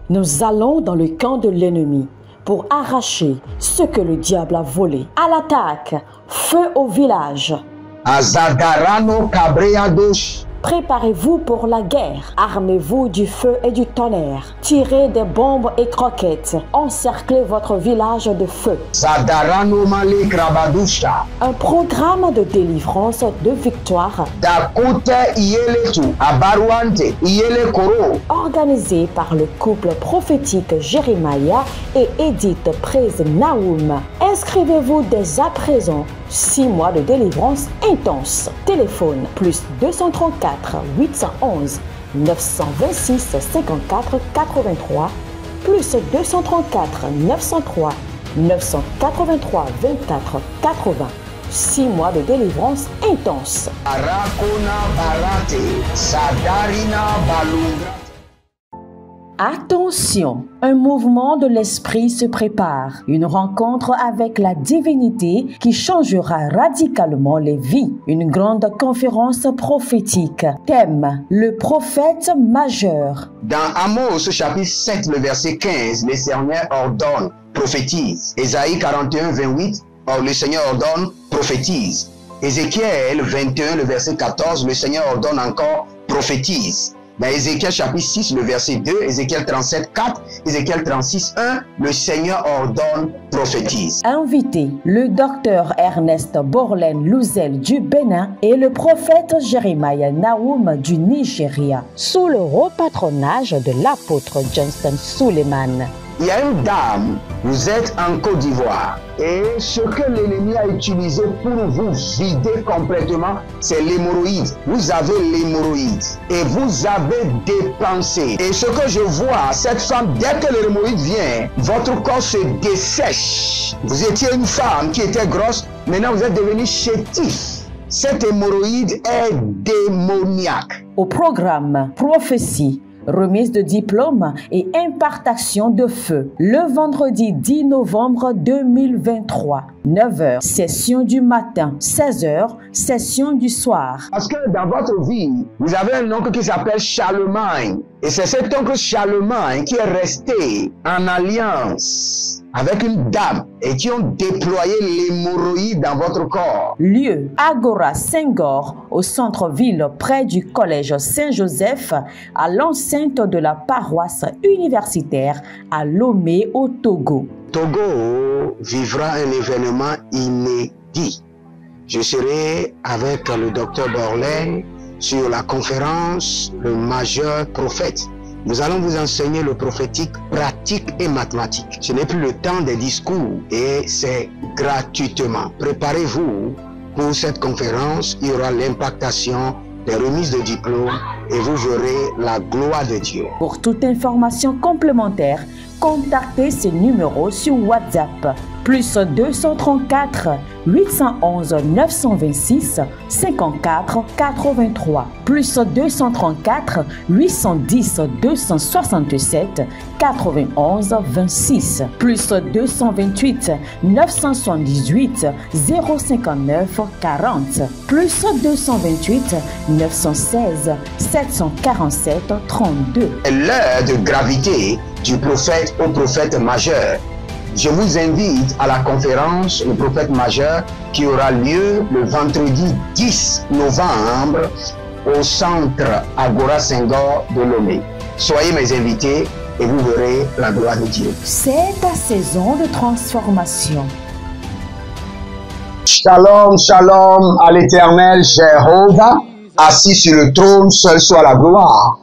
Nous allons dans le camp de l'ennemi pour arracher ce que le diable a volé. À l'attaque, feu au village. Préparez-vous pour la guerre. Armez-vous du feu et du tonnerre. Tirez des bombes et croquettes. Encerclez votre village de feu. Un programme de délivrance, de victoire, organisé par le couple prophétique Jérémia et Edith Praise Naoum. Inscrivez-vous dès à présent. 6 mois de délivrance intense. Téléphone plus 234 811 926 54 83 plus 234 903 983 24 80. 6 mois de délivrance intense. Attention, un mouvement de l'esprit se prépare, une rencontre avec la divinité qui changera radicalement les vies, une grande conférence prophétique. Thème, le prophète majeur. Dans Amos chapitre 7, le verset 15, le Seigneur ordonne, prophétise. Ésaïe 41, 28, le Seigneur ordonne, prophétise. Ézéchiel 21, le verset 14, le Seigneur ordonne encore, prophétise. Dans Ézéchiel chapitre 6, le verset 2, Ézéchiel 37, 4, Ézéchiel 36, 1, le Seigneur ordonne, prophétise. Invité, le docteur Ernest Borlen Louzel du Bénin et le prophète Jérémia Naoum du Nigeria, sous le haut patronage de l'apôtre Johnson Suleiman. Il y a une dame, vous êtes en Côte d'Ivoire et ce que l'ennemi a utilisé pour vous vider complètement, c'est l'hémorroïde. Vous avez l'hémorroïde et vous avez dépensé. Et ce que je vois, cette femme, dès que l'hémorroïde vient, votre corps se dessèche. Vous étiez une femme qui était grosse, maintenant vous êtes devenu chétif. Cette hémorroïde est démoniaque. Au programme Prophétie, remise de diplôme et impartation de feu. Le vendredi 10 novembre 2023, 9h, session du matin, 16h, session du soir. Parce que dans votre vie, vous avez un oncle qui s'appelle Charlemagne. Et c'est cet oncle Charlemagne qui est resté en alliance avec une dame et qui ont déployé l'hémorroïde dans votre corps. Lieu, Agora Senghor, au centre-ville près du collège Saint-Joseph, à l'enceinte de la paroisse universitaire à Lomé au Togo. Togo vivra un événement inédit. Je serai avec le docteur Borlen sur la conférence Le Majeur Prophète. Nous allons vous enseigner le prophétique pratique et mathématique. Ce n'est plus le temps des discours et c'est gratuitement. Préparez-vous pour cette conférence. Il y aura l'impactation des remises de diplômes et vous verrez la gloire de Dieu. Pour toute information complémentaire, contactez ces numéros sur WhatsApp. Plus 234 811 926 54 83. Plus 234 810 267 91 26. Plus 228 978 059 40. Plus 228 916 747 32. L'heure de gravité du prophète au prophète majeur. Je vous invite à la conférence Le Prophète Majeur qui aura lieu le vendredi 10 novembre au centre Agora Senghor de Lomé. Soyez mes invités et vous verrez la gloire de Dieu. C'est ta saison de transformation. Shalom, shalom à l'Éternel Jéhovah, assis sur le trône, seul soit la gloire.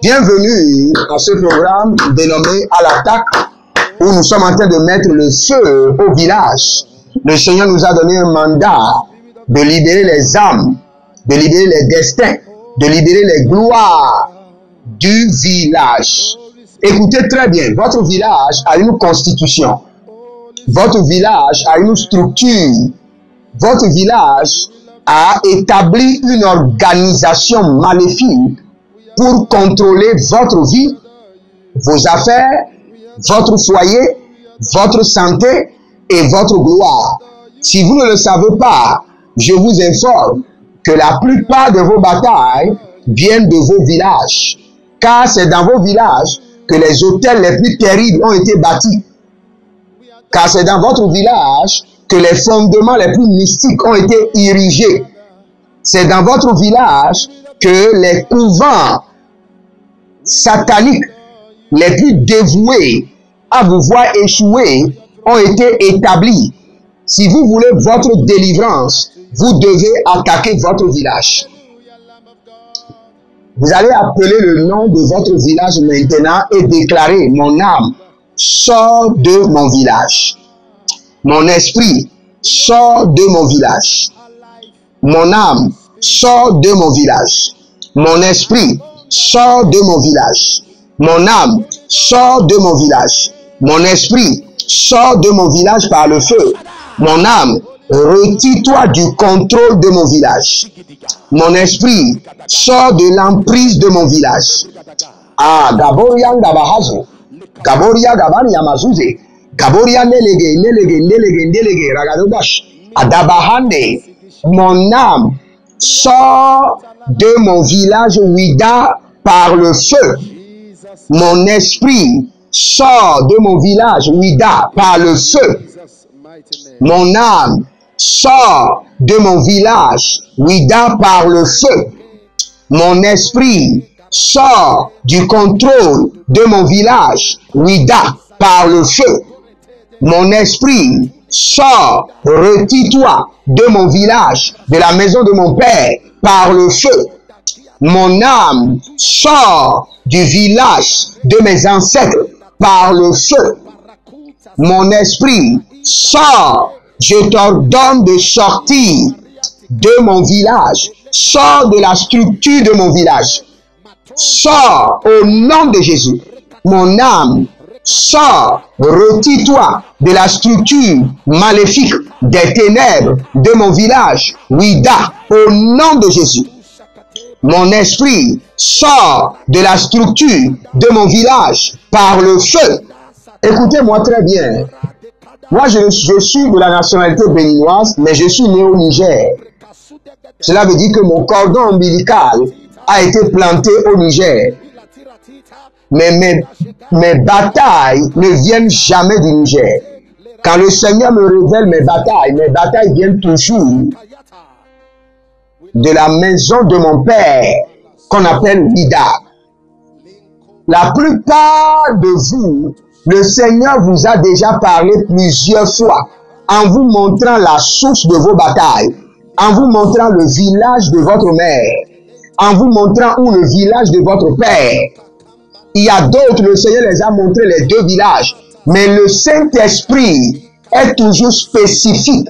Bienvenue à ce programme dénommé À l'attaque, où nous sommes en train de mettre le feu au village. Le Seigneur nous a donné un mandat de libérer les âmes, de libérer les destins, de libérer les gloires du village. Écoutez très bien, votre village a une constitution, votre village a une structure, votre village a établi une organisation maléfique pour contrôler votre vie, vos affaires, votre foyer, votre santé et votre gloire. Si vous ne le savez pas, je vous informe que la plupart de vos batailles viennent de vos villages. car c'est dans vos villages que les hôtels les plus terribles ont été bâtis. Car c'est dans votre village que les fondements les plus mystiques ont été érigés. C'est dans votre village que les couvents sataniques les plus dévoués à vous voir échouer ont été établis. Si vous voulez votre délivrance, vous devez attaquer votre village. Vous allez appeler le nom de votre village maintenant et déclarer: mon âme, sors de mon village. Mon esprit, sors de mon village. Mon âme, sors de mon village. Mon esprit, sors de mon village. Mon âme, sors de mon village. Mon esprit, sors de mon village par le feu. Mon âme, retire-toi du contrôle de mon village. Mon esprit, sors de l'emprise de mon village. Ah, Gaboria Gabahazo, Gaboria Gabani Yamazuze, Gaboria Nelege, Ragadobash, Adabahande. Mon âme, sors de mon village Ouida par le feu. Mon esprit, sors de mon village Ouida par le feu. Mon âme, sors de mon village Ouida par le feu. Mon esprit, sors du contrôle de mon village Ouida par le feu. Mon esprit, sors, retire-toi de mon village, de la maison de mon père, par le feu. Mon âme, sors du village de mes ancêtres, par le feu. Mon esprit, sors, je t'ordonne de sortir de mon village, sors de la structure de mon village, sors au nom de Jésus. Mon âme, sors, retire-toi de la structure maléfique des ténèbres de mon village, Ouida, au nom de Jésus. Mon esprit, sors de la structure de mon village par le feu. Écoutez-moi très bien. Moi, je suis de la nationalité béninoise, mais je suis né au Niger. Cela veut dire que mon cordon ombilical a été planté au Niger. Mais mes batailles ne viennent jamais du Niger. Quand le Seigneur me révèle mes batailles viennent toujours de la maison de mon père, qu'on appelle Lida. La plupart de vous, le Seigneur vous a déjà parlé plusieurs fois, en vous montrant la source de vos batailles, en vous montrant le village de votre mère, en vous montrant où le village de votre père. Il y a d'autres, le Seigneur les a montré les deux villages, mais le Saint-Esprit est toujours spécifique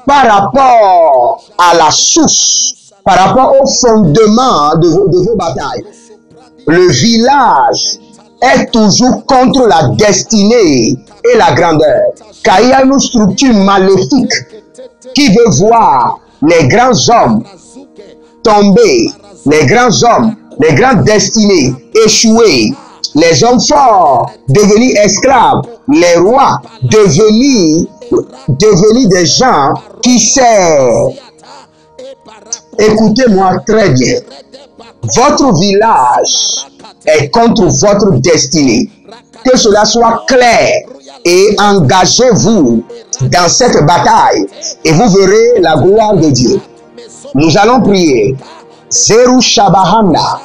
par rapport à la source, par rapport au fondement de vos batailles. Le village est toujours contre la destinée et la grandeur, car il y a une structure maléfique qui veut voir les grands hommes tomber, les grands hommes, les grandes destinées échouer, les hommes forts devenir esclaves, les rois devenir des gens qui servent. Écoutez-moi très bien. Votre village est contre votre destinée. Que cela soit clair et engagez-vous dans cette bataille et vous verrez la gloire de Dieu. Nous allons prier. Zeru Shabahanda,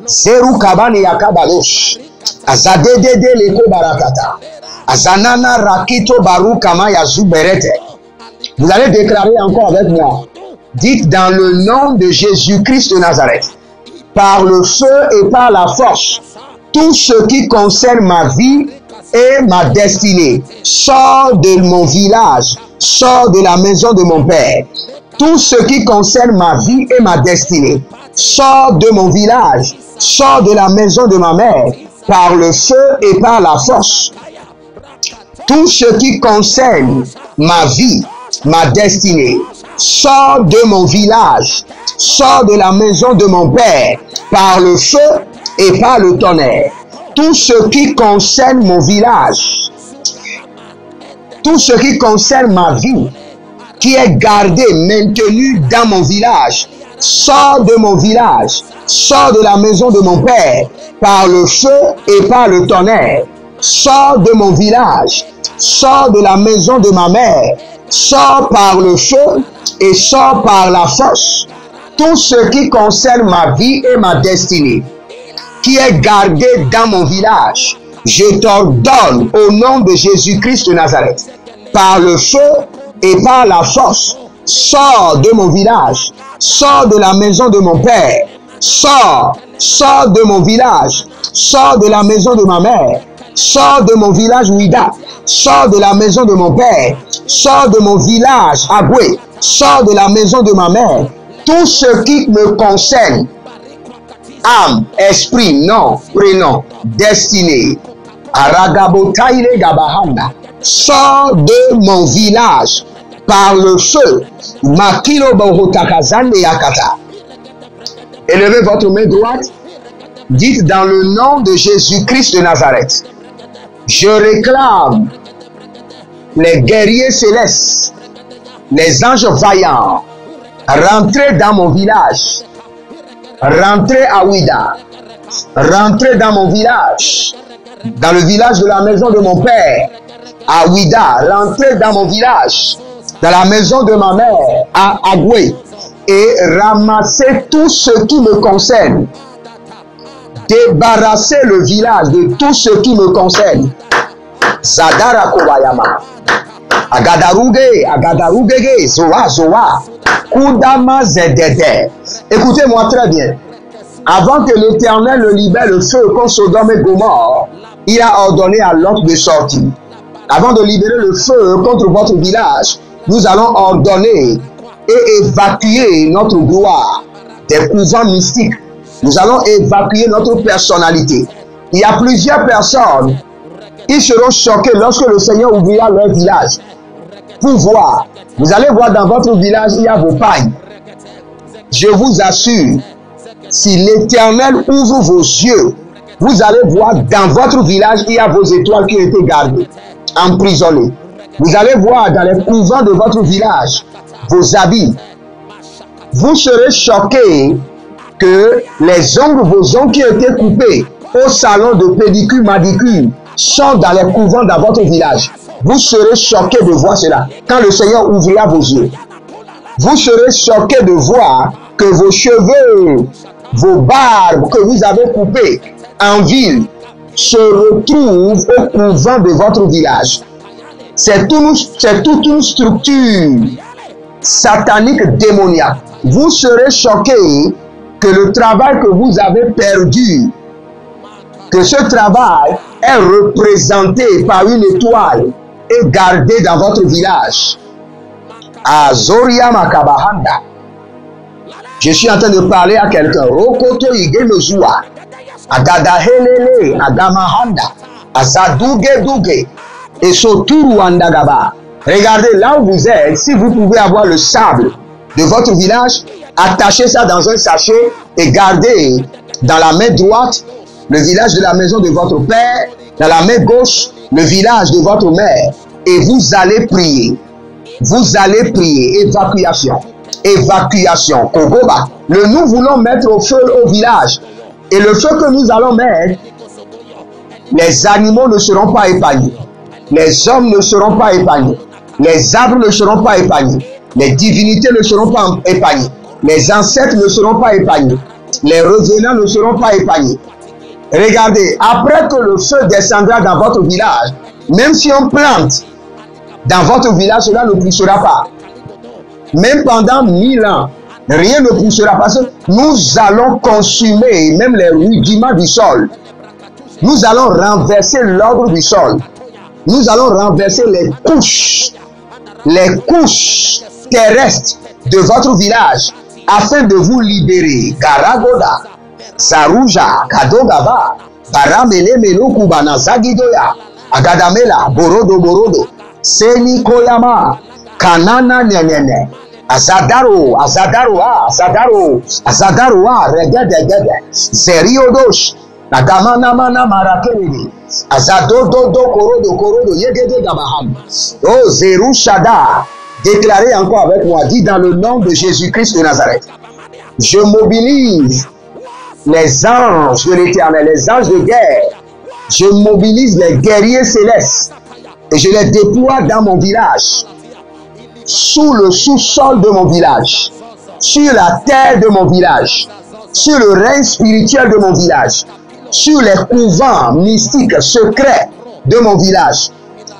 Zeru Kabani Yakabadosh, Azadede Leko Barakata, Azanana Rakito Baru Kama Yazuberete. Vous allez déclarer encore avec moi. Dites dans le nom de Jésus-Christ de Nazareth, par le feu et par la force, tout ce qui concerne ma vie et ma destinée, sort de mon village, sort de la maison de mon père. Tout ce qui concerne ma vie et ma destinée, sort de mon village, sort de la maison de ma mère, par le feu et par la force. Tout ce qui concerne ma vie, ma destinée, sort de mon village, sort de la maison de mon père, par le feu et par le tonnerre. Tout ce qui concerne mon village, tout ce qui concerne ma vie, qui est gardé, maintenu dans mon village, sort de mon village, Sors de la maison de mon père par le feu et par le tonnerre. Sors de mon village. Sors de la maison de ma mère. Sors par le feu et sors par la force. Tout ce qui concerne ma vie et ma destinée, qui est gardé dans mon village, je t'ordonne au nom de Jésus-Christ de Nazareth, par le feu et par la force, sors de mon village, sors de la maison de mon père, sors de mon village, sors de la maison de ma mère, sors de mon village Ouida, sors de la maison de mon père, sors de mon village Agoué, sors de la maison de ma mère, tout ce qui me concerne, âme, esprit, nom, prénom, destinée, Aragabotaïle Gabahanda, sors de mon village par le feu, Makilo Bohotakazande Yakata. Élevez votre main droite, dites dans le nom de Jésus-Christ de Nazareth, je réclame les guerriers célestes, les anges vaillants, rentrez dans mon village, rentrez à Ouida, rentrez dans mon village, dans le village de la maison de mon père, à Ouida, rentrez dans mon village, dans la maison de ma mère, à Agoué, et ramassez tout ce qui me concerne. Débarrassez le village de tout ce qui me concerne. Zadara Kobayama. Agadaruge, Zoa, Kudama Zedede. Écoutez-moi très bien. Avant que l'Éternel ne libère le feu contre Sodome et Gomorrhe, il a ordonné à Lot de sortir. Avant de libérer le feu contre votre village, nous allons ordonner et évacuer notre gloire des couvents mystiques. Nous allons évacuer notre personnalité. Il y a plusieurs personnes qui seront choquées lorsque le Seigneur ouvrira leur village. Pour voir, vous allez voir dans votre village, il y a vos pagnes. Je vous assure, si l'Éternel ouvre vos yeux, vous allez voir dans votre village, il y a vos étoiles qui ont été gardées, emprisonnées. Vous allez voir dans les couvents de votre village, vos habits. Vous serez choqués que les ongles, vos ongles qui ont été coupés au salon de pédicure, manicure, sont dans les couvents dans votre village. Vous serez choqués de voir cela quand le Seigneur ouvrira vos yeux. Vous serez choqués de voir que vos cheveux, vos barbes que vous avez coupées en ville se retrouvent au couvent de votre village. C'est toute une structure satanique démoniaque. Vous serez choqués que le travail que vous avez perdu, que ce travail est représenté par une étoile et gardé dans votre village. Azoria Makabahanda. Je suis en train de parler à quelqu'un. Rokoto Igemezua. Agadahelele. Agamahanda. Azaduge Duge. Et Soturu Andagaba. Regardez là où vous êtes. Si vous pouvez avoir le sable de votre village, attachez ça dans un sachet et gardez dans la main droite le village de la maison de votre père, dans la main gauche le village de votre mère, et vous allez prier. Vous allez prier. Évacuation. Évacuation. Kogoba. Nous voulons mettre au feu au village. Et le feu que nous allons mettre, les animaux ne seront pas épargnés. Les hommes ne seront pas épargnés. Les arbres ne seront pas épargnés. Les divinités ne seront pas épargnées. Les ancêtres ne seront pas épargnés. Les revenants ne seront pas épargnés. Regardez, après que le feu descendra dans votre village, même si on plante dans votre village, cela ne poussera pas. Même pendant 1000 ans, rien ne poussera parce que nous allons consumer même les rudiments du sol. Nous allons renverser l'ordre du sol. Nous allons renverser les couches terrestres de votre village afin de vous libérer. Garagoda, Saruja, Kadogaba, Baramele Melokubana Zagidoya, Agadamela, Borodo, Seni Koyama, Kanana Nenene, Azadaro, Regede, Zeriodosh, Nagamanamana Marakeni, Azadodo, Korodo, Yegede Gabaham, Oh Zerushada, déclarez encore avec moi, dit dans le nom de Jésus-Christ de Nazareth, je mobilise les anges de l'Éternel, les anges de guerre. Je mobilise les guerriers célestes et je les déploie dans mon village, sous le sous-sol de mon village, sur la terre de mon village, sur le règne spirituel de mon village, sur les couvents mystiques, secrets de mon village,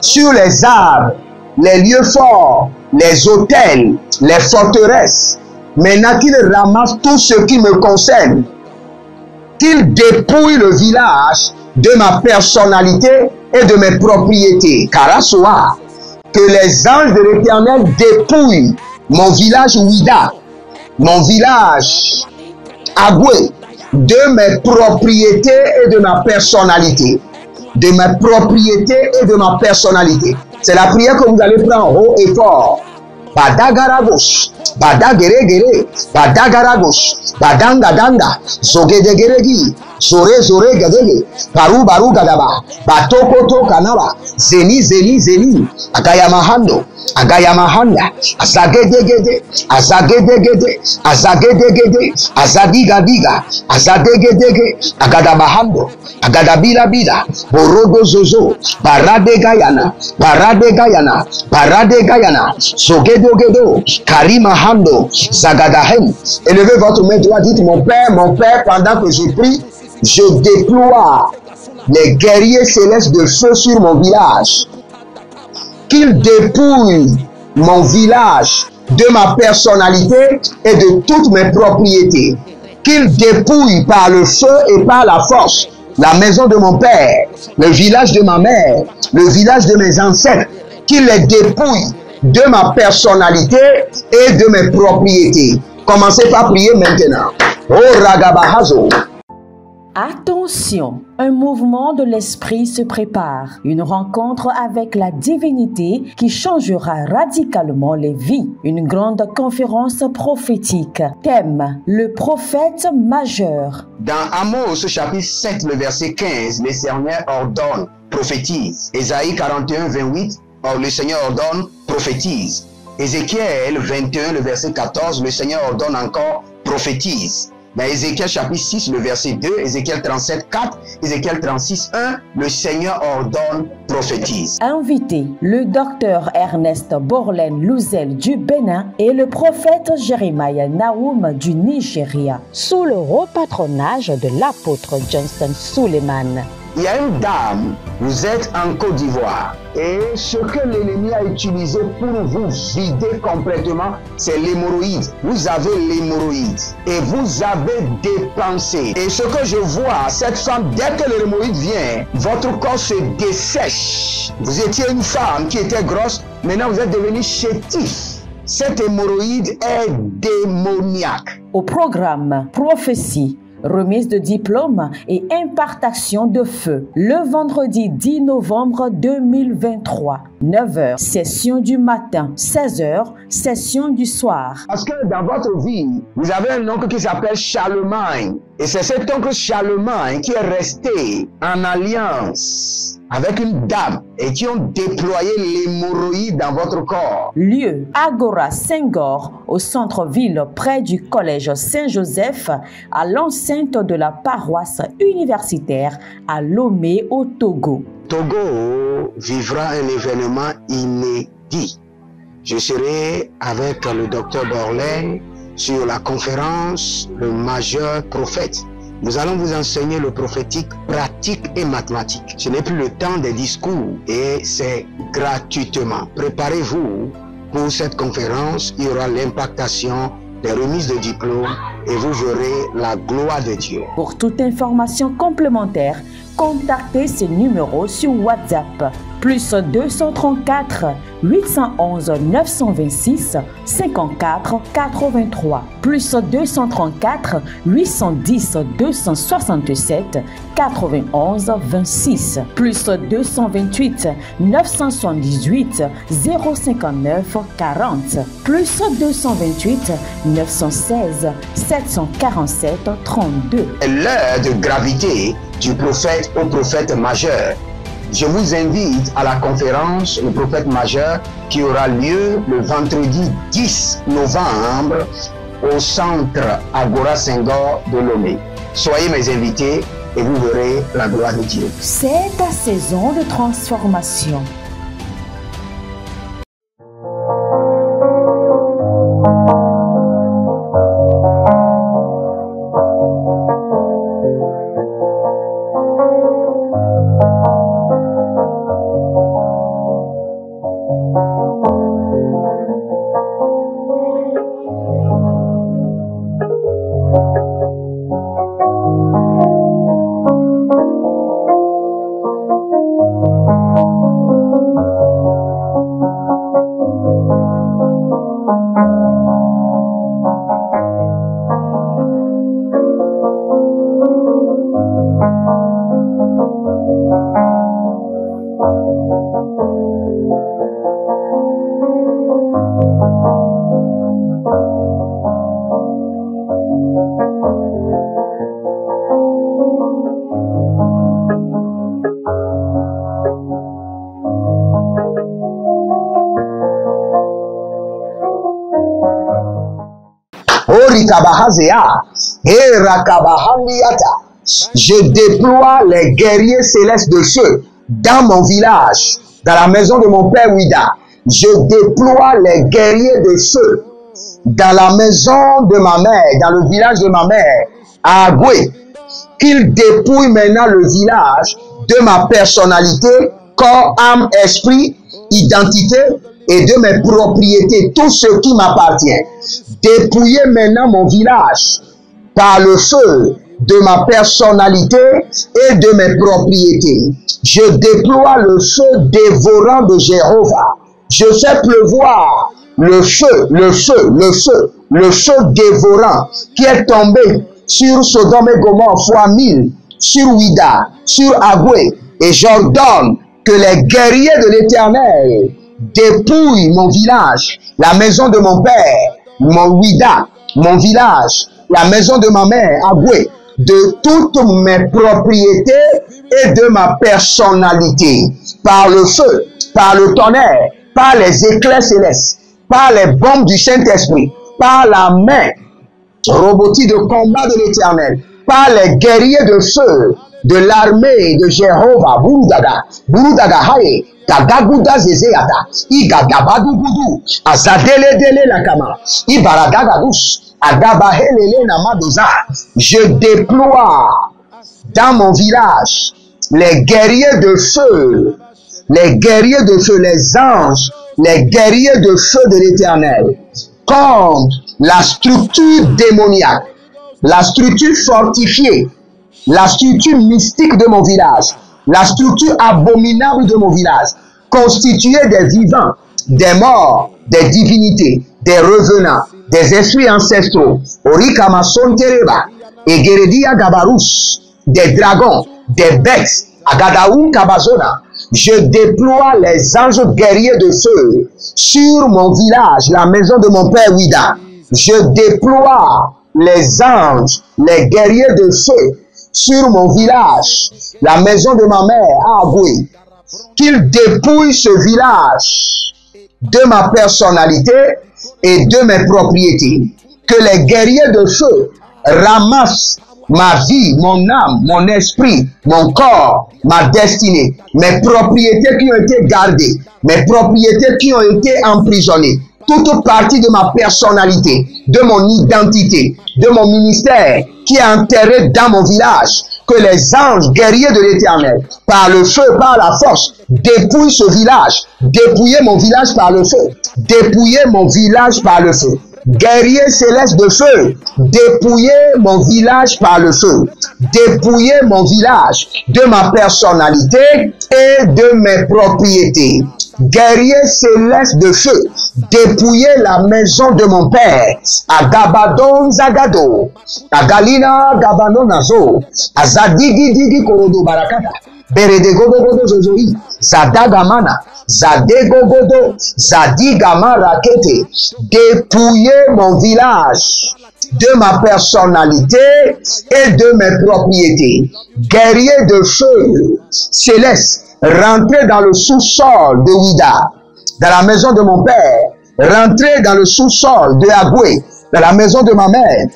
sur les arbres, les lieux forts, les hôtels, les forteresses. Maintenant qu'il ramasse tout ce qui me concerne, qu'il dépouille le village de ma personnalité et de mes propriétés. Karasoa, que les anges de l'Éternel dépouillent mon village Ouida, mon village Agoué, de mes propriétés et de ma personnalité. De mes propriétés et de ma personnalité. C'est la prière que vous allez prendre haut et fort. Badagaragos, Badageregere, Badagaragos, Badangadanga, Zogedegeregi, Zore Zore Gadege, Baru Baru Gadaba, Batokoto Kanaba, Zeni Zeni Zeni, Agayamahando, Agayamahanda, Azagedegede, Azagedegede, Azagedegede, Azadigadiga, Azadegedege, Agadabahando, Agadabila Bida, Borodo Zozo, Barade Gayana, Barade Gayana, Barade Gayana, Zogedogedo, Karima Hando, Zagadahem. Élevez votre main droite, dites mon Père, pendant que je prie, je déploie les guerriers célestes de feu sur mon village. Qu'ils dépouillent mon village de ma personnalité et de toutes mes propriétés. Qu'ils dépouillent par le feu et par la force la maison de mon père, le village de ma mère, le village de mes ancêtres. Qu'ils les dépouillent de ma personnalité et de mes propriétés. Commencez par prier maintenant. Oh Ragabahazo. Attention, un mouvement de l'esprit se prépare, une rencontre avec la divinité qui changera radicalement les vies, une grande conférence prophétique. Thème, le prophète majeur. Dans Amos chapitre 7, le verset 15, le Seigneur ordonne, prophétise. Ésaïe 41, 28, le Seigneur ordonne, prophétise. Ézéchiel 21, le verset 14, le Seigneur ordonne encore, prophétise. Dans Ézéchiel chapitre 6, le verset 2, Ézéchiel 37, 4, Ézéchiel 36, 1, le Seigneur ordonne, prophétise. Invité, le docteur Ernest Borlen Louzel du Bénin et le prophète Jeremiah Nahum du Nigeria, sous le haut patronage de l'apôtre Johnson Suleiman. Il y a une dame, vous êtes en Côte d'Ivoire et ce que l'ennemi a utilisé pour vous vider complètement, c'est l'hémorroïde. Vous avez l'hémorroïde et vous avez dépensé. Et ce que je vois, cette femme, dès que l'hémorroïde vient, votre corps se dessèche. Vous étiez une femme qui était grosse, maintenant vous êtes devenu chétif. Cette hémorroïde est démoniaque. Au programme Prophétie, remise de diplôme et impartation de feu. Le vendredi 10 novembre 2023, 9h, session du matin, 16h, session du soir. Parce que dans votre vie, vous avez un oncle qui s'appelle Charlemagne. Et c'est cet oncle Charlemagne qui est resté en alliance avec une dame et qui ont déployé l'hémorroïde dans votre corps. Lieu, Agora Senghor, au centre-ville près du collège Saint-Joseph, à l'enceinte de la paroisse universitaire à Lomé au Togo. Togo vivra un événement inédit. Je serai avec le docteur Borlen sur la conférence Le Majeur Prophète. Nous allons vous enseigner le prophétique pratique et mathématique. Ce n'est plus le temps des discours et c'est gratuitement. Préparez-vous pour cette conférence. Il y aura l'impactation des remises de diplômes et vous verrez la gloire de Dieu. Pour toute information complémentaire, contactez ce numéro sur WhatsApp. Plus 234 811 926 54 83. Plus 234 810 267 91 26. Plus 228 978 059 40. Plus 228 916 747 32. L'heure de gravité du prophète au prophète majeur. Je vous invite à la conférence Le Prophète Majeur qui aura lieu le vendredi 10 novembre au centre Agora Senghor de Lomé. Soyez mes invités et vous verrez la gloire de Dieu. C'est ta saison de transformation. Je déploie les guerriers célestes de feu dans mon village, dans la maison de mon père Ouida. Je déploie les guerriers de feu dans la maison de ma mère, dans le village de ma mère, à Agoué. Qu'ils dépouillent maintenant le village de ma personnalité, corps, âme, esprit, identité et de mes propriétés, tout ce qui m'appartient. Dépouillez maintenant mon village par le feu de ma personnalité et de mes propriétés. Je déploie le feu dévorant de Jéhovah. Je fais pleuvoir le feu, le feu, le feu, le feu dévorant qui est tombé sur Sodome et Gomorrhe fois 1000, sur Ouida, sur Agoué. Et j'ordonne que les guerriers de l'Éternel dépouillent mon village, la maison de mon père, mon Ouida, mon village, la maison de ma mère, Agoué, de toutes mes propriétés et de ma personnalité, par le feu, par le tonnerre, par les éclairs célestes, par les bombes du Saint-Esprit, par la main robotique de combat de l'Éternel, par les guerriers de feu de l'armée de Jéhovah, Burudaga, Burudaga Haye, Kagaguda Zezeyata, Igagabadugudu, Azadele Dele Lakama, Ibaradagadus, Agabahelele Namadoza. Je déploie dans mon village les guerriers de feu, les guerriers de feu, les anges, les guerriers de feu de l'Éternel, contre la structure démoniaque, la structure fortifiée, la structure mystique de mon village, la structure abominable de mon village, constituée des vivants, des morts, des divinités, des revenants, des esprits ancestraux, Orikama Sontereba, Egeredia Gabarus, des dragons, des bêtes, Agadaou Kabazona. Je déploie les anges guerriers de feu sur mon village, la maison de mon père Ouida. Je déploie les anges, les guerriers de feu sur mon village, la maison de ma mère à Agoué. Qu'ils dépouillent ce village de ma personnalité et de mes propriétés. Que les guerriers de feu ramassent ma vie, mon âme, mon esprit, mon corps, ma destinée, mes propriétés qui ont été gardées, mes propriétés qui ont été emprisonnées, toute partie de ma personnalité, de mon identité, de mon ministère qui est enterré dans mon village. Que les anges guerriers de l'Éternel, par le feu, par la force, dépouillent ce village. Dépouillez mon village par le feu. Dépouillez mon village par le feu. Guerriers célestes de feu, dépouillez mon village par le feu. Dépouillez mon village de ma personnalité et de mes propriétés. Guerriers célestes de feu, dépouillez la maison de mon père. Agabadon Zagado, Agalina Gabanonazo, Azadigi Digi Korodo Barakata, Beredegodo Zozoi, Zadagamana, Zadegogodo, Zadigama Rakete. Dépouillez mon village de ma personnalité et de mes propriétés. Guerriers de feu céleste, rentrez dans le sous-sol de Ouida, dans la maison de mon père. Rentrez dans le sous-sol de Agoué, dans la maison de ma mère.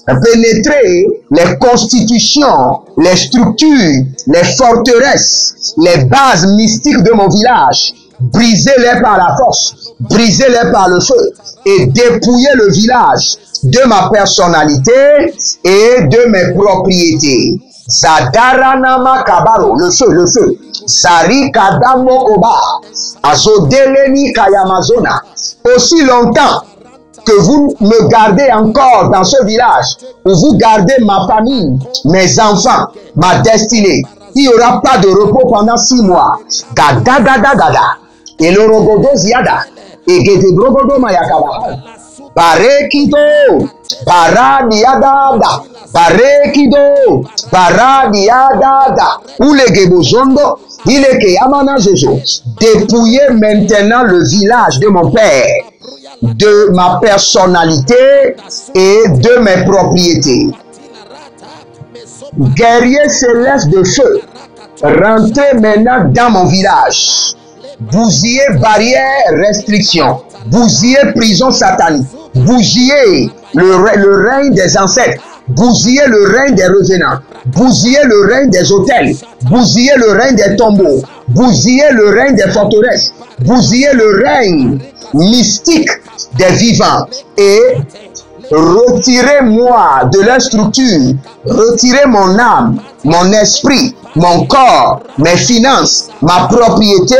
pénétrer les constitutions, les structures, les forteresses, les bases mystiques de mon village, briser-les par la force, briser-les par le feu et dépouiller le village de ma personnalité et de mes propriétés. Zadaranama Kabaro, le feu. Zari Kadamo Koba, Azodeleni Kayamazona. Aussi longtemps que vous me gardez encore dans ce village, où vous gardez ma famille, mes enfants, ma destinée, il n'y aura pas de repos pendant 6 mois. Gada gada gada. Et le rogodo ziada. Et gede brogodo mayakaba. Parekido. Paradiadada. Parekido. Paradiadada. Ulegebozondo. Il est que Yamana Jojo. Dépouillez maintenant le village de mon père, de ma personnalité et de mes propriétés. Guerrier céleste de feu, rentrez maintenant dans mon village. Bousillez barrières, restrictions. Bousillez prison satanique. Bousillez le règne des ancêtres. Bousillez le règne des revenants. Bousillez le règne des hôtels. Bousillez le règne des tombeaux. Bousillez le règne des forteresses. Bousillez le règne mystique des vivants. Et retirez-moi de leur structure. Retirez mon âme, mon esprit, mon corps, mes finances, ma propriété,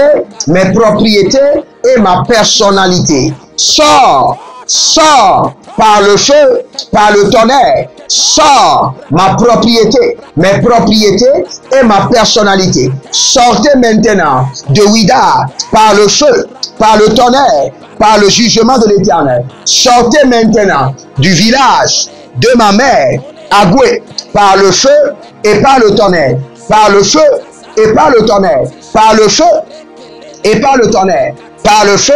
mes propriétés et ma personnalité. Sors, sors par le feu, par le tonnerre. Sors ma propriété, mes propriétés et ma personnalité. Sortez maintenant de Ouida par le feu, par le tonnerre, par le jugement de l'Éternel. Sortez maintenant du village de ma mère, Agoué, par le feu et par le tonnerre. Par le feu et par le tonnerre. Par le feu et par le tonnerre. Par le feu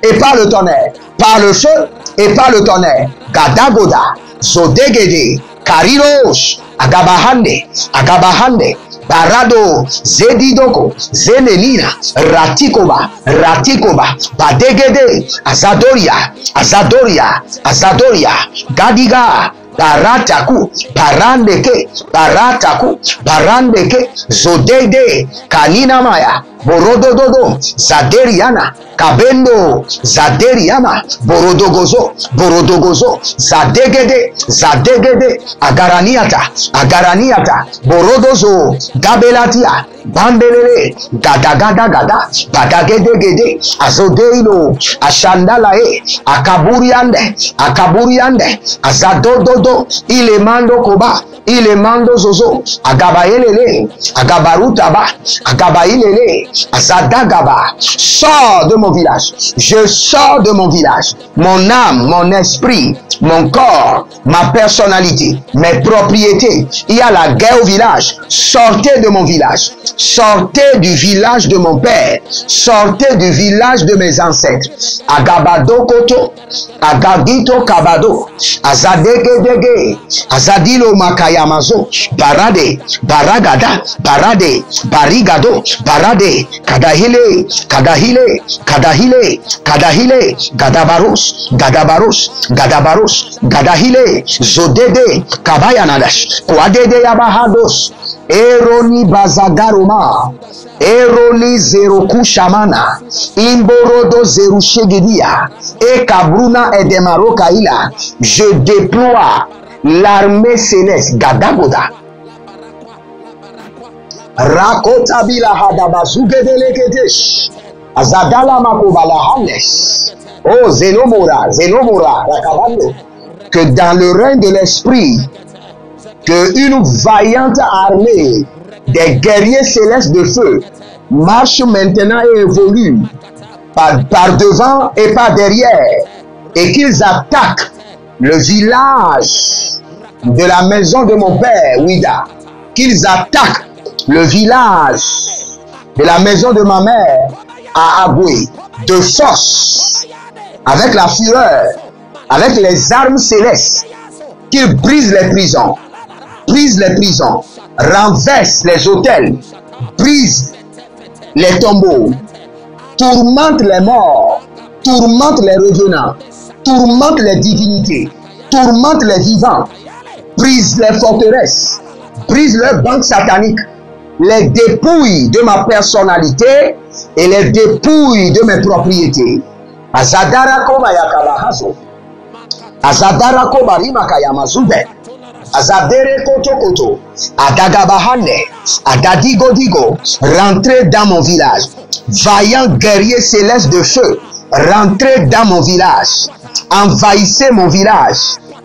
et par le tonnerre. Par le feu et par le tonnerre. Gadagoda, Zodegede, Karirosh, Agabahande, Agabahande, Barado, Zedidoko, Zenelina, Ratikoba, Ratikoba, Badegede, Azadoria, Azadoria, Azadoria, Gadiga, Barataku, Barandeke, Barataku, Barandeke, Zodede, Kanina Maya, Borodododo, Zaderiana, Kabendo, Zaderiana, Borodogozo, Borodogozo, Zadegede, Zadegede, Agaraniata, Agaraniata, Borodozo, Gabelatia, Bambelele, Gadagada Gada, Badagedegede, Azodeilo, Ashandalae, Akaburiande, Akaburiande, Azadododo, Ilemando Koba, Ilemando Zozo, Agabaelele, Agabarutaba, Agabailele, Azadagaba. Sors de mon village. Je sors de mon village. Mon âme, mon esprit, mon corps, ma personnalité, mes propriétés. Il y a la guerre au village. Sortez de mon village. Sortez du village de mon père. Sortez du village de mes ancêtres. Agabado Koto, Agagito Kabado, Azadegedege, Azadilo Makayamazo, Barade, Baragada, Barade, Barigado, Barade, Kadahile, Kadahile, Kadahile, Kadahile, Gadabarus, Gadabarus, Gadabarus, Gadahile, Zodede, Kabayanadash, Kwadede Yabahados, Eroni Bazagaroma, Eroni Zeroku Shamana, Imborodo Zerushegedia, et Kabruna et Demaro Kaila. Je déploie l'armée céleste, Gadagoda. Rakotabila Hadabazugedelekedesh, Azadala Makobala Hanes, oh Zenomora, Zenomora, Rakabando, que dans le règne de l'esprit, que une vaillante armée des guerriers célestes de feu marche maintenant et évolue par devant et par derrière, et qu'ils attaquent le village de la maison de mon père, Ouida, qu'ils attaquent le village de la maison de ma mère à Agoué, de force, avec la fureur, avec les armes célestes, qu'ils brisent les prisons, renversent les hôtels, brisent les tombeaux, tourmentent les morts, tourmentent les revenants, tourmentent les divinités, tourmentent les vivants, brise les forteresses, brise les banques sataniques, les dépouilles de ma personnalité et les dépouilles de mes propriétés. Azadarako mayakabahazo, Azadarako barimakayamazube, Azadere koto koto, Adagabahane, Adadigo digo, rentrez dans mon village. Vaillant guerrier céleste de feu, rentrez dans mon village. Envahissez mon village,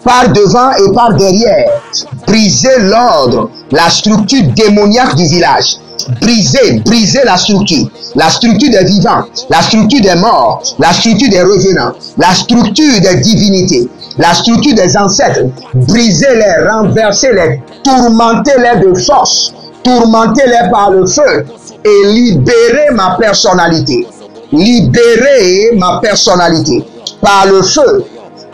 par devant et par derrière. Brisez l'ordre, la structure démoniaque du village. Brisez la structure des vivants, la structure des morts, la structure des revenants, la structure des divinités, la structure des ancêtres. Brisez-les, renversez-les, tourmentez-les de force, tourmentez-les par le feu et libérez ma personnalité. Libérez ma personnalité par le feu.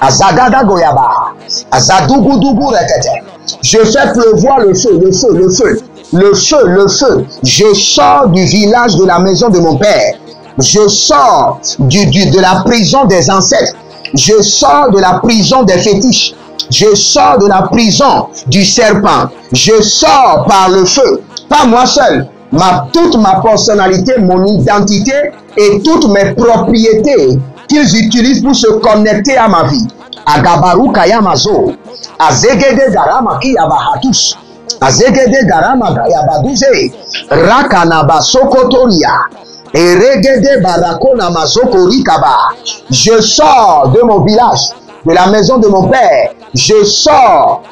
Azagada goyaba, azadugudugu rekete. Je fais pleuvoir le feu, le feu, le feu, le feu, le feu. Je sors du village de la maison de mon père. Je sors de la prison des ancêtres. Je sors de la prison des fétiches. Je sors de la prison du serpent. Je sors par le feu. Pas moi seul. Toute ma personnalité, mon identité et toutes mes propriétés qu'ils utilisent pour se connecter à ma vie. Agabaru kayamazo, azegede garama kiyabahatus, azegede garama kayabaduze, rakanaba sokotoria, eregede barakona mazokorikaba. Je sors de mon village, de la maison de mon père. Je sors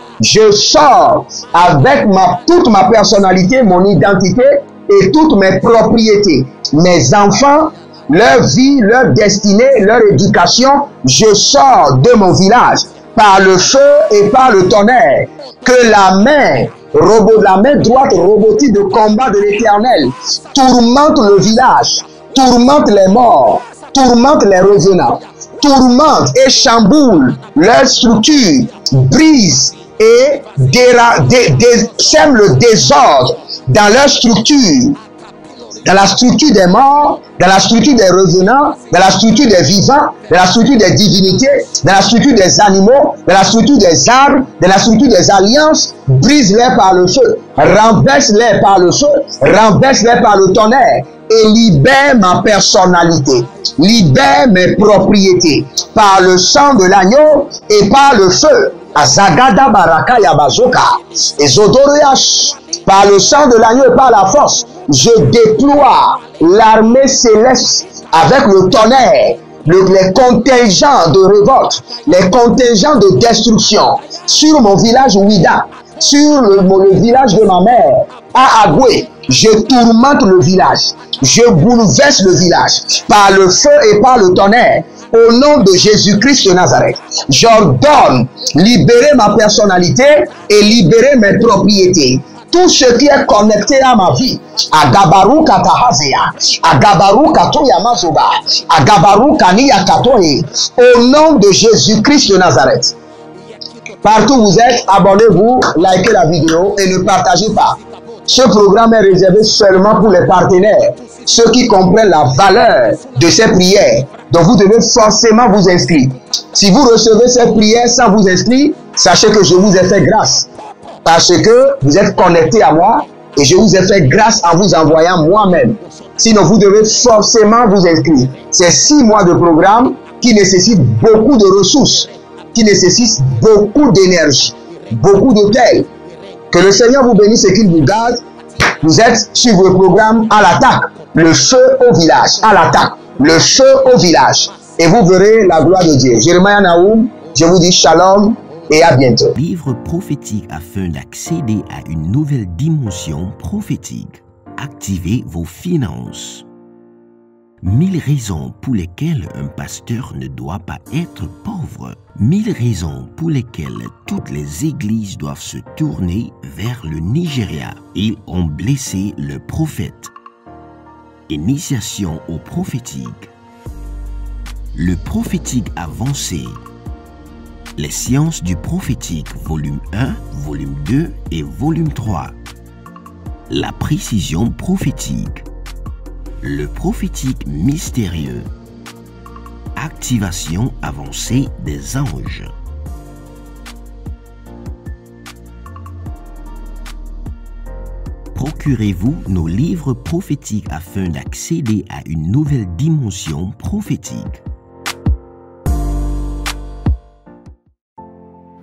avec toute ma personnalité, mon identité et toutes mes propriétés. Mes enfants, leur vie, leur destinée, leur éducation, je sors de mon village par le feu et par le tonnerre. Que la main droite robotique de combat de l'Éternel tourmente le village, tourmente les morts, tourmente les revenants, tourmente et chamboule leur structure, brise et sème le désordre dans leur structure. Dans la structure des morts, dans la structure des revenants, dans la structure des vivants, dans la structure des divinités, dans la structure des animaux, dans la structure des arbres, dans la structure des alliances, brise-les par le feu, renverse-les par le feu, renverse-les par le tonnerre et libère ma personnalité, libère mes propriétés par le sang de l'agneau et par le feu. Azagada baraka yabazoka, ezodoriash, par le sang de l'agneau et par la force, je déploie l'armée céleste avec le tonnerre, les contingents de révolte, les contingents de destruction sur mon village Ouida, sur le village de ma mère, à Agoué. Je tourmente le village, je bouleverse le village par le feu et par le tonnerre. Au nom de Jésus-Christ de Nazareth, j'ordonne libérer ma personnalité et libérer mes propriétés. Tout ce qui est connecté à ma vie, Agabaru Katahazea, Agabaru Katoya Mazoba, Agabaru Kaniya Katoye, au nom de Jésus-Christ de Nazareth. Partout où vous êtes, abonnez-vous, likez la vidéo et ne partagez pas. Ce programme est réservé seulement pour les partenaires, ceux qui comprennent la valeur de ces prières. Donc vous devez forcément vous inscrire. Si vous recevez ces prières sans vous inscrire, sachez que je vous ai fait grâce. Parce que vous êtes connectés à moi et je vous ai fait grâce en vous envoyant moi-même. Sinon, vous devez forcément vous inscrire. C'est 6 mois de programme qui nécessitent beaucoup de ressources, qui nécessitent beaucoup d'énergie, beaucoup d'hôtels. Que le Seigneur vous bénisse et qu'il vous garde. Vous êtes sur le programme à l'attaque. Le feu au village. À l'attaque. Le feu au village. Et vous verrez la gloire de Dieu. Jérémie Naoum, je vous dis shalom et à bientôt. Livre prophétique afin d'accéder à une nouvelle dimension prophétique. Activez vos finances. 1000 raisons pour lesquelles un pasteur ne doit pas être pauvre. 1000 raisons pour lesquelles toutes les églises doivent se tourner vers le Nigeria. Ils ont blessé le prophète. Initiation au prophétique. Le prophétique avancé. Les sciences du prophétique, volume 1, volume 2 et volume 3. La précision prophétique. Le prophétique mystérieux. Activation avancée des anges. procurez-vous nos livres prophétiques afin d'accéder à une nouvelle dimension prophétique.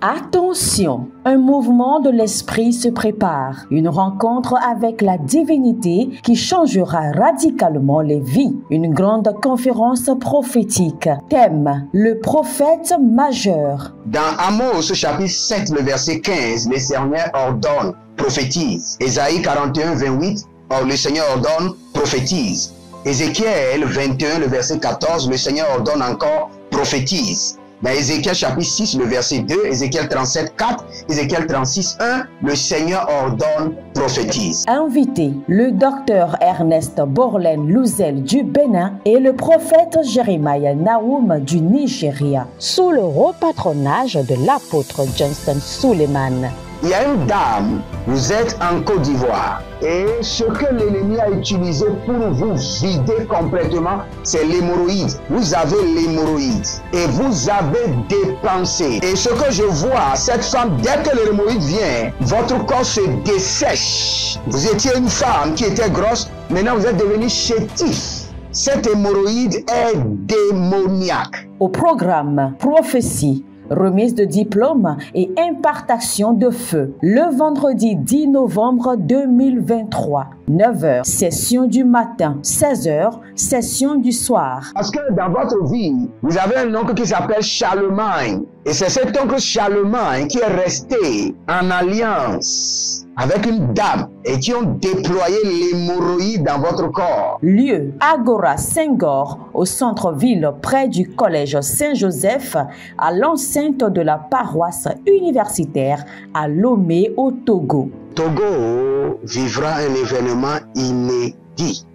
Attention, un mouvement de l'esprit se prépare, une rencontre avec la divinité qui changera radicalement les vies, une grande conférence prophétique. Thème, le prophète majeur. Dans Amos chapitre 7, le verset 15, le Seigneur ordonne, prophétise. Ésaïe 41, 28, le Seigneur ordonne, prophétise. Ézéchiel 21, le verset 14, le Seigneur ordonne encore, prophétise. Dans Ézéchiel chapitre 6, le verset 2, Ézéchiel 37, 4, Ézéchiel 36, 1, le Seigneur ordonne, prophétise. Invité, le docteur Ernest Borlen Louzel du Bénin et le prophète Jeremiah Nahum du Nigeria, sous le haut patronage de l'apôtre Johnston Suleiman. Il y a une dame, vous êtes en Côte d'Ivoire et ce que l'ennemi a utilisé pour vous vider complètement, c'est l'hémorroïde. Vous avez l'hémorroïde et vous avez dépensé. Et ce que je vois, cette femme, dès que l'hémorroïde vient, votre corps se dessèche. Vous étiez une femme qui était grosse, maintenant vous êtes devenu chétif. Cette hémorroïde est démoniaque. Au programme Prophétie, remise de diplôme et impartation de feu. Le vendredi 10 novembre 2023, 9h, session du matin, 16h, session du soir. Parce que dans votre vie, vous avez un oncle qui s'appelle Charlemagne. Et c'est cet oncle Charlemagne qui est resté en alliance avec une dame et qui ont déployé l'hémorroïde dans votre corps. Lieu, Agora Senghor, au centre-ville près du collège Saint-Joseph, à l'enceinte de la paroisse universitaire à Lomé au Togo. Togo vivra un événement inédit.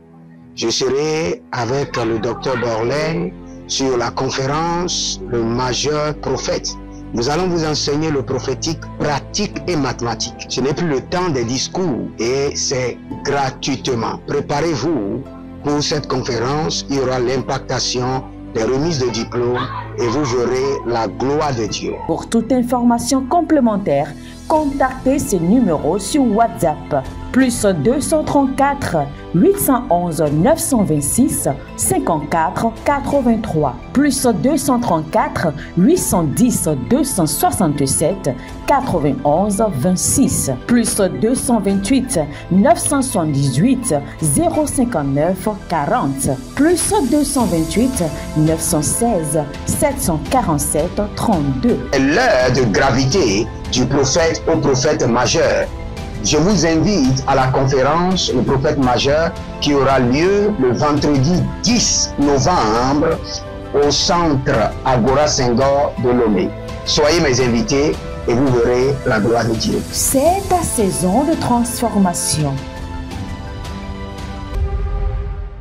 Je serai avec le docteur Borlen sur la conférence Le Majeur Prophète. Nous allons vous enseigner le prophétique pratique et mathématique. Ce n'est plus le temps des discours et c'est gratuitement. Préparez-vous pour cette conférence. Il y aura l'impactation des remises de diplômes et vous verrez la gloire de Dieu. Pour toute information complémentaire, contactez ces numéros sur WhatsApp. Plus 234 811 926 54 83. Plus 234 810 267 91 26. Plus 228 978 059 40. Plus 228 916 747 32. L'heure de gravité du prophète au prophète majeur. Je vous invite à la conférence Le Prophète Majeur qui aura lieu le vendredi 10 novembre au centre Agora Senghor de Lomé. Soyez mes invités et vous verrez la gloire de Dieu. C'est ta saison de transformation.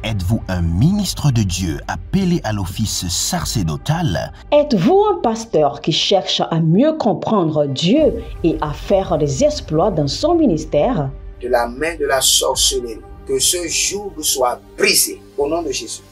Êtes-vous un ministre de Dieu appelé à l'office sacerdotal? Êtes-vous un pasteur qui cherche à mieux comprendre Dieu et à faire des exploits dans son ministère? De la main de la sorcellerie, que ce joug soit brisé au nom de Jésus.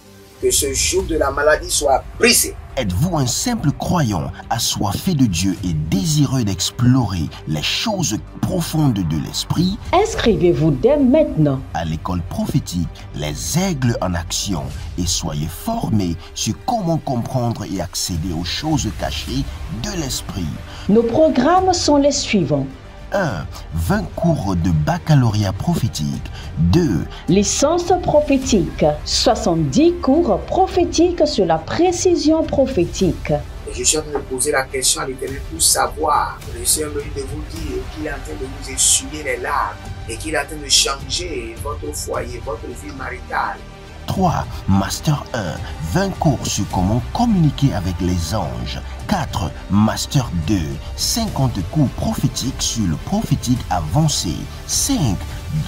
Que ce joug de la maladie soit brisé. Êtes-vous un simple croyant assoiffé de Dieu et désireux d'explorer les choses profondes de l'esprit? Inscrivez-vous dès maintenant À l'école prophétique Les Aigles en Action et soyez formés sur comment comprendre et accéder aux choses cachées de l'esprit. Nos programmes sont les suivants. 1. 20 cours de baccalauréat prophétique. 2. Licence prophétique. 70 cours prophétiques sur la précision prophétique. Et je suis en train de poser la question à l'Éternel pour savoir. Le Seigneur me dit de vous dire qu'il est en train de vous essuyer les larmes et qu'il est en train de changer votre foyer, votre vie maritale. 3. Master 1. 20 cours sur comment communiquer avec les anges. 4. Master 2. 50 cours prophétiques sur le prophétique avancé. 5.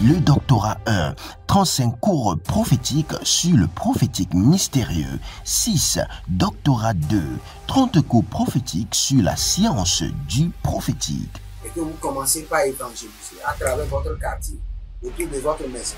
Le doctorat 1. 35 cours prophétiques sur le prophétique mystérieux. 6. Doctorat 2. 30 cours prophétiques sur la science du prophétique. Et que vous commencez par évangéliser à travers votre quartier, autour de votre maison,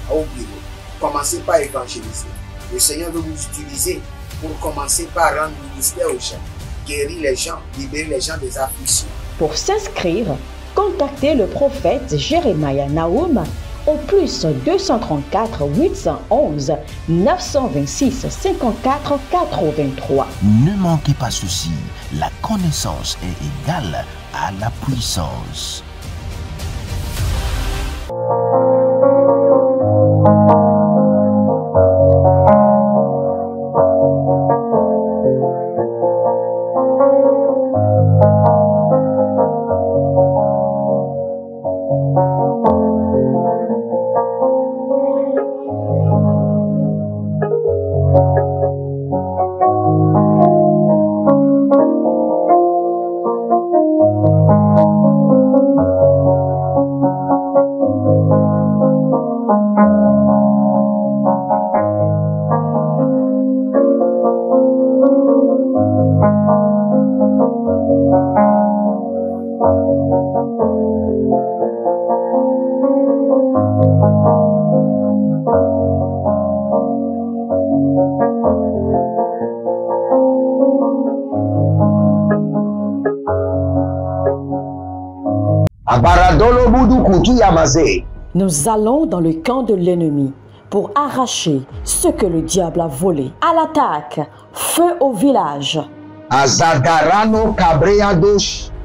au bureau. Commencez par évangéliser. Le Seigneur veut vous utiliser pour commencer par rendre ministère aux gens, guérir les gens, libérer les gens des afflictions. Pour s'inscrire, contactez le prophète Jeremiah Nahum au plus 234 811 926 54 83. Ne manquez pas ceci, la connaissance est égale à la puissance. Nous allons dans le camp de l'ennemi pour arracher ce que le diable a volé. À l'attaque, feu au village.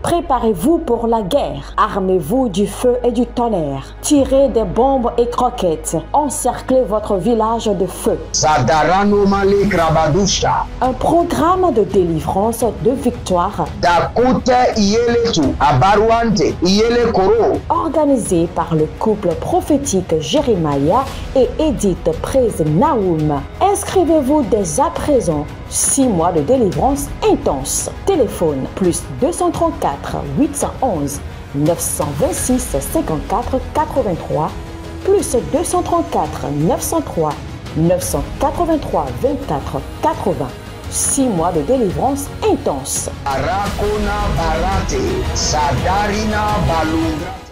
Préparez-vous pour la guerre. Armez-vous du feu et du tonnerre. Tirez des bombes et croquettes. Encerclez votre village de feu. Un programme de délivrance, de victoire, organisé par le couple prophétique Jérémia et Edith Praise Naoum. Inscrivez-vous dès à présent. 6 mois de délivrance intense. Téléphone plus 234 811 926 54 83 plus 234 903 983 24 80. 6 mois de délivrance intense. Arakona Barate, Sadarina Balundra.